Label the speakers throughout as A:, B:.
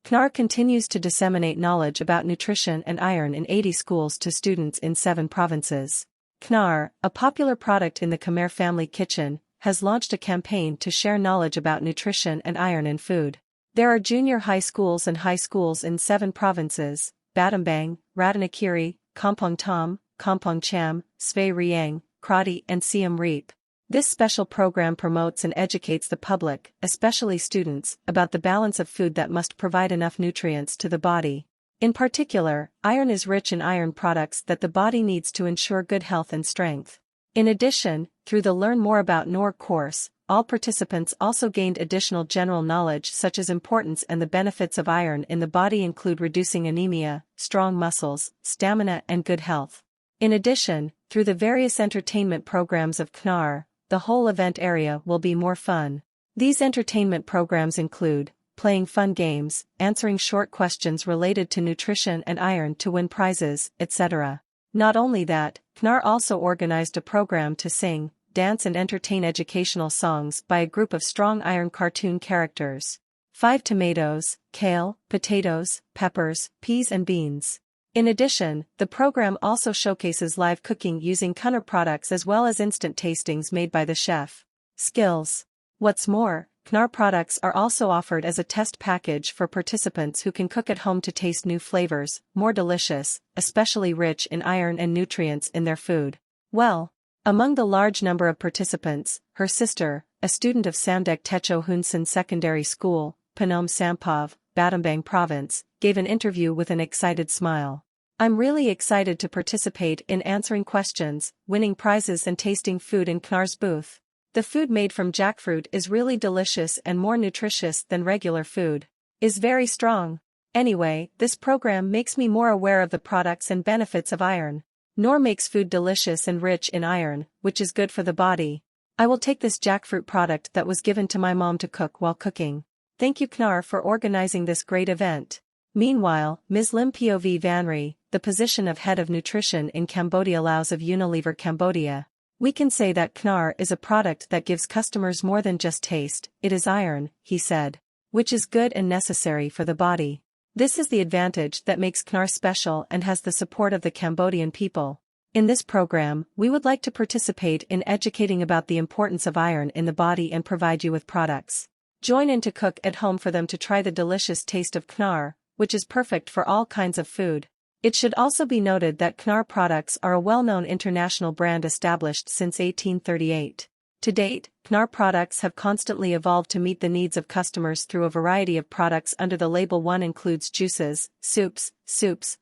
A: Khnar continues to disseminate knowledge about nutrition and iron in 80 schools to students in 7 provinces. Khnar, a popular product in the Khmer family kitchen, has launched a campaign to share knowledge about nutrition and iron in food. There are junior high schools and high schools in 7 provinces: Battambang, Ratanakiri, Kampong Tom, Kampong Cham, Svay Riang, Krati and Siem Reap. This special program promotes and educates the public, especially students, about the balance of food that must provide enough nutrients to the body. In particular, iron is rich in iron products that the body needs to ensure good health and strength. In addition, through the Learn More About Khnar course, all participants also gained additional general knowledge such as importance and the benefits of iron in the body include reducing anemia, strong muscles, stamina and good health. In addition, through the various entertainment programs of Khnar, the whole event area will be more fun. These entertainment programs include playing fun games, answering short questions related to nutrition and iron to win prizes, etc. Not only that, Khnar also organized a program to sing, dance and entertain educational songs by a group of strong iron cartoon characters. 5 tomatoes, kale, potatoes, peppers, peas and beans. In addition, the program also showcases live cooking using Khnar products as well as instant tastings made by the chef. Skills. What's more, Khnar products are also offered as a test package for participants who can cook at home to taste new flavors, more delicious, especially rich in iron and nutrients in their food. Well, among the large number of participants, her sister, a student of Samdek Techo Hunsen Secondary School, Phnom Sampov, Battambang Province, gave an interview with an excited smile. I'm really excited to participate in answering questions, winning prizes and tasting food in Khnar's booth. The food made from jackfruit is really delicious and more nutritious than regular food. Is very strong. Anyway, this program makes me more aware of the products and benefits of iron. Khnar makes food delicious and rich in iron, which is good for the body. I will take this jackfruit product that was given to my mom to cook while cooking. Thank you Khnar for organizing this great event. Meanwhile, Ms. Lim Pov Vanri, the position of head of nutrition in Cambodia Laos of Unilever Cambodia. We can say that Khnar is a product that gives customers more than just taste, it is iron, he said, which is good and necessary for the body. This is the advantage that makes Khnar special and has the support of the Cambodian people. In this program, we would like to participate in educating about the importance of iron in the body and provide you with products. Join in to cook at home for them to try the delicious taste of Khnar, which is perfect for all kinds of food. It should also be noted that Khnar products are a well-known international brand established since 1838. To date, Khnar products have constantly evolved to meet the needs of customers through a variety of products under the label. One includes juices, soups,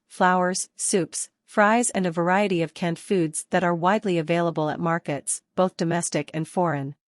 A: flours, soups, fries and a variety of canned foods that are widely available at markets, both domestic and foreign.